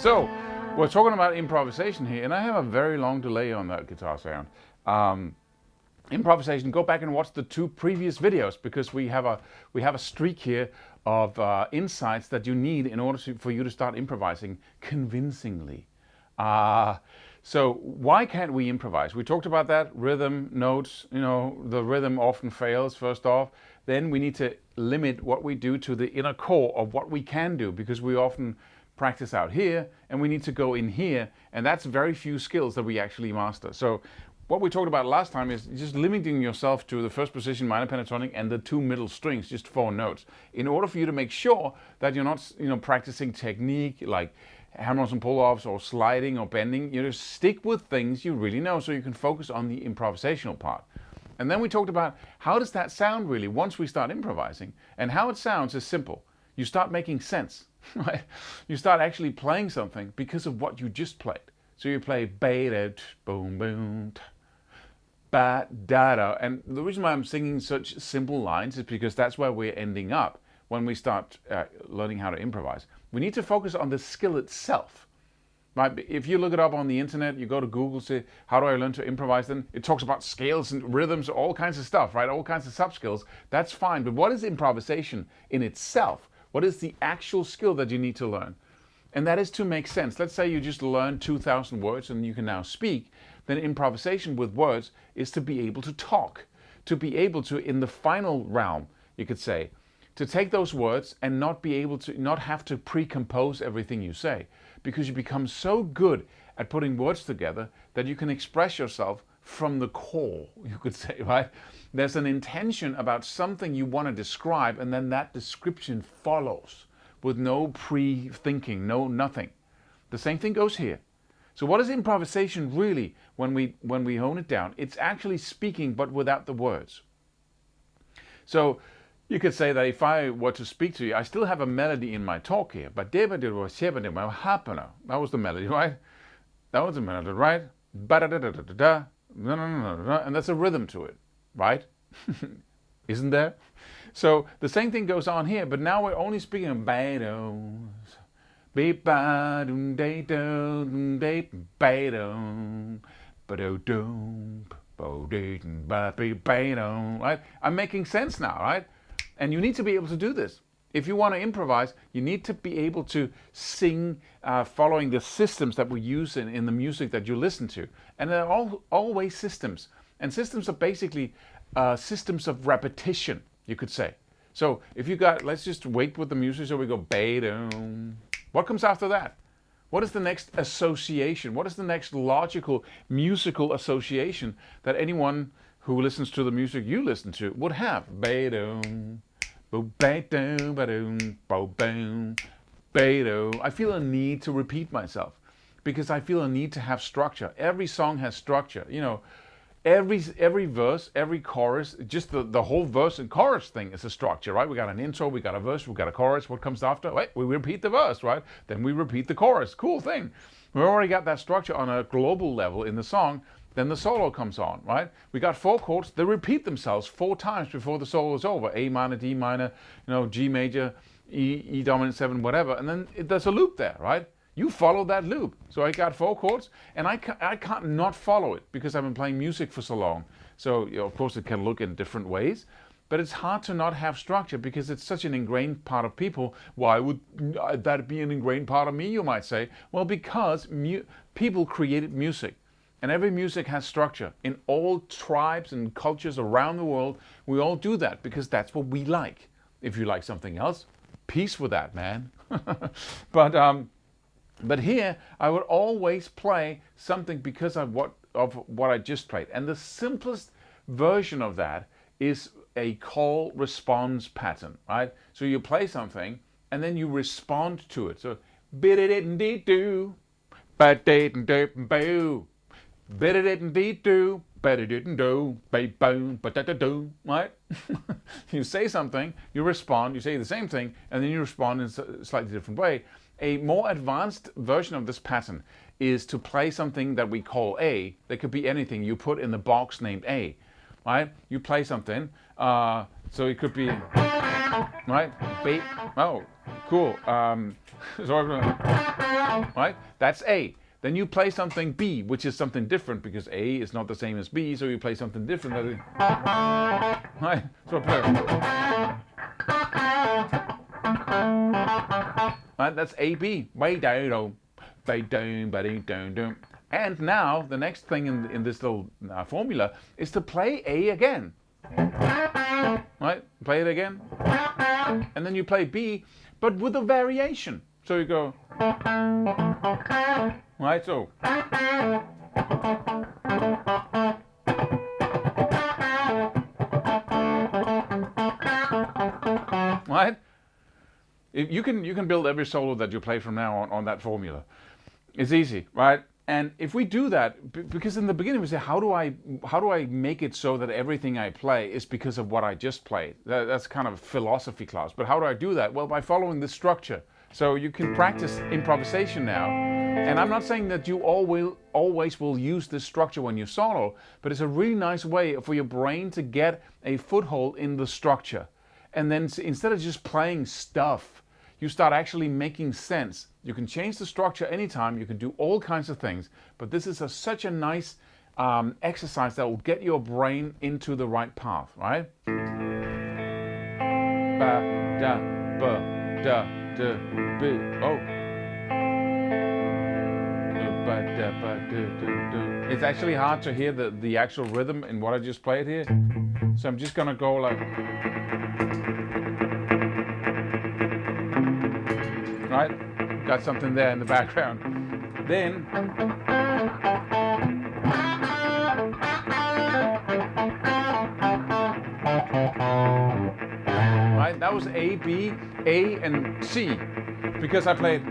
So, we're talking about improvisation here, and I have a very long delay on that guitar sound. Improvisation, go back and watch the 2 previous videos because we have a streak here of insights that you need in order for you to start improvising convincingly. So why can't we improvise? We talked about that, rhythm, notes, the rhythm often fails first off. Then we need to limit what we do to the inner core of what we can do because we often practice out here and we need to go in here, and that's very few skills that we actually master. So what we talked about last time is just limiting yourself to the first position, minor pentatonic, and the 2 middle strings, just 4 notes, in order for you to make sure that you're not practicing technique like hammers and pull-offs or sliding or bending. You just stick with things you really know so you can focus on the improvisational part. And then we talked about how does that sound really once we start improvising, and how it sounds is simple. You start making sense, right? You start actually playing something because of what you just played. So you play beta, boom, boom, ba, da, da. And the reason why I'm singing such simple lines is because that's where we're ending up when we start learning how to improvise. We need to focus on the skill itself. Right? If you look it up on the internet, you go to Google, say, how do I learn to improvise? Then it talks about scales and rhythms, all kinds of stuff, right? All kinds of sub-skills. That's fine. But what is improvisation in itself? What is the actual skill that you need to learn? And that is to make sense. Let's say you just learned 2,000 words and you can now speak. Then improvisation with words is to be able to talk, to be able to, in the final realm, you could say, to take those words and not have to pre-compose everything you say, because you become so good at putting words together that you can express yourself from the core, you could say, right? There's an intention about something you want to describe, and then that description follows with no pre-thinking, no nothing. The same thing goes here. So what is improvisation really when we hone it down? It's actually speaking but without the words. So you could say that if I were to speak to you, I still have a melody in my talk here. But that was the melody, right? That was the melody, right? And there's a rhythm to it, right? Isn't there? So the same thing goes on here, but now we're only speaking of betos. Right? I'm making sense now, right? And you need to be able to do this. If you want to improvise, you need to be able to sing following the systems that we use in the music that you listen to. And they're always systems. And systems are basically systems of repetition, you could say. So if you got, let's just wait with the music so we go beta. What comes after that? What is the next association? What is the next logical musical association that anyone who listens to the music you listen to would have? I feel a need to repeat myself because I feel a need to have structure. Every song has structure. Every verse, every chorus, just the whole verse and chorus thing is a structure, right? We got an intro, we got a verse, we got a chorus. What comes after? Wait, we repeat the verse, right? Then we repeat the chorus. Cool thing. We already got that structure on a global level in the song. Then the solo comes on, right? We got 4 chords. They repeat themselves 4 times before the solo is over. A minor, D minor, G major, E dominant 7, whatever. And then there's a loop there, right? You follow that loop. So I got 4 chords, and I can't not follow it because I've been playing music for so long. So of course it can look in different ways, but it's hard to not have structure because it's such an ingrained part of people. Why would that be an ingrained part of me, you might say? Well, because people created music. And every music has structure. In all tribes and cultures around the world, we all do that because that's what we like. If you like something else, peace with that, man. But here, I would always play something because of what I just played. And the simplest version of that is a call-response pattern, right? So you play something, and then you respond to it. So, bid-it-dee-doo, ba-dee-doo, bid-it-dee-doo, ba-dee-doo, ba-boom, ba-da-da-doo, right? You say something, you respond, you say the same thing, and then you respond in a slightly different way. A more advanced version of this pattern is to play something that we call A. That could be anything you put in the box named A, right? You play something, so it could be, right? B, oh, Cool. Right? That's A. Then you play something B, which is something different because A is not the same as B, so you play something different. Right? So play. Right? That's A, B. And now the next thing in this little formula is to play A again. Right? Play it again. And then you play B, but with a variation. So you go. Right, so. Right? You can build every solo that you play from now on that formula. It's easy, right? And if we do that, because in the beginning we say, how do I make it so that everything I play is because of what I just played? That's kind of philosophy class. But how do I do that? Well, by following this structure. So you can practice improvisation now. And I'm not saying that you always will use this structure when you solo, but it's a really nice way for your brain to get a foothold in the structure. And then instead of just playing stuff, you start actually making sense. You can change the structure anytime, you can do all kinds of things, but this is such a nice exercise that will get your brain into the right path, right? Ba, da, ba, da, da, ba, oh. Ba, da, ba, da, da, da. It's actually hard to hear the actual rhythm in what I just played here, so I'm just gonna go like... Right? Got something there in the background. Then right, that was A, B, A, and C, because I played.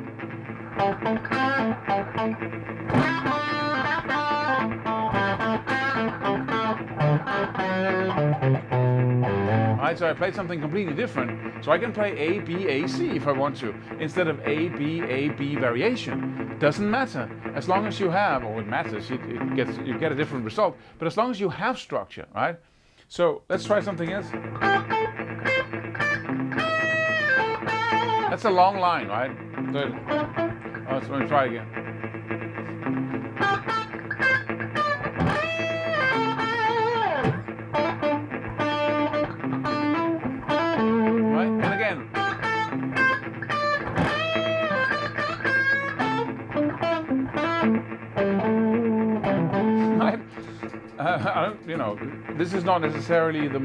Right, so I played something completely different. So I can play A, B, A, C if I want to, instead of A, B variation. Doesn't matter, as long as you have, or it matters, you get a different result, but as long as you have structure, right? So let's try something else. That's a long line, right? So, let's let me try again. This is not necessarily the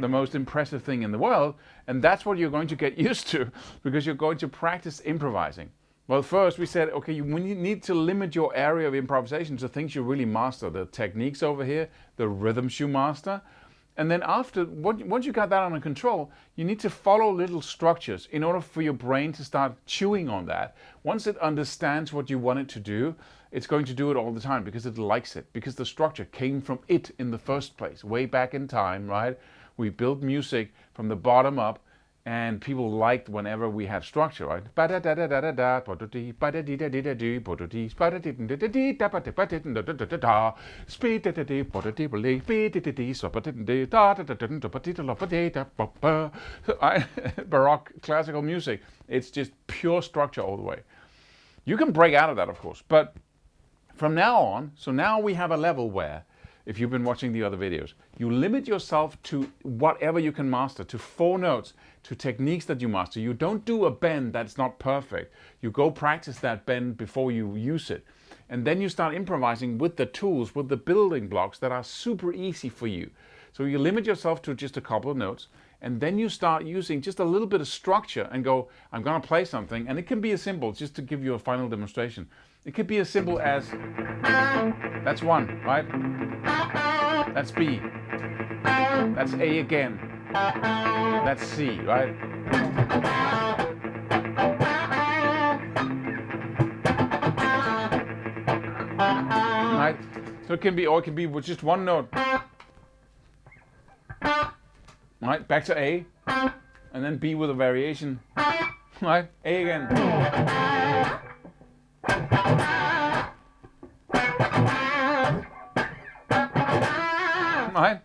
most impressive thing in the world, and that's what you're going to get used to because you're going to practice improvising. Well, first we said, okay, you need to limit your area of improvisation to things you really master, the techniques over here, the rhythms you master. And then once you got that under control, you need to follow little structures in order for your brain to start chewing on that. Once it understands what you want it to do, it's going to do it all the time because it likes it, because the structure came from it in the first place, way back in time, right? We built music from the bottom up, and people liked whenever we had structure, right? Baroque classical music, it's just pure structure all the way. You can break out of that, of course, but from now on, so now we have a level where, if you've been watching the other videos, you limit yourself to whatever you can master, to 4 notes, to techniques that you master. You don't do a bend that's not perfect. You go practice that bend before you use it. And then you start improvising with the tools, with the building blocks that are super easy for you. So you limit yourself to just a couple of notes, and then you start using just a little bit of structure and go, I'm gonna play something, and it can be as simple, just to give you a final demonstration. It could be as simple as, that's 1, right? That's B. That's A again. That's C, right? Right? So it can be with just 1 note. Right? Back to A. And then B with a variation. Right? A again. Right?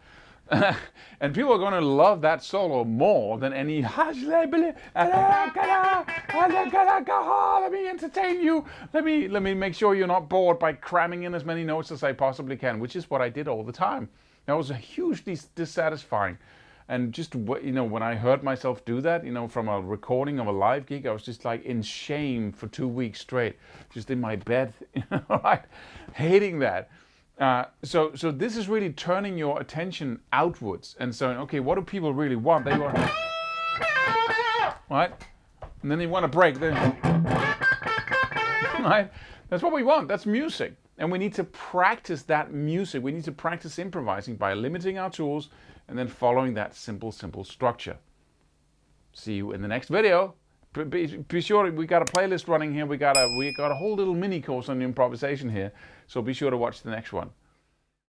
And people are going to love that solo more than any let me entertain you. Let me make sure you're not bored by cramming in as many notes as I possibly can, which is what I did all the time. That was hugely dissatisfying. And just, when I heard myself do that, from a recording of a live gig, I was just like in shame for 2 weeks straight, just in my bed, like hating that. So this is really turning your attention outwards and saying, okay, what do people really want? They want, right? And then they want a break. Then, right? That's what we want. That's music. And we need to practice that music. We need to practice improvising by limiting our tools and then following that simple structure. See you in the next video. Be sure, we got a playlist running here. We got a whole little mini course on improvisation here. So be sure to watch the next one.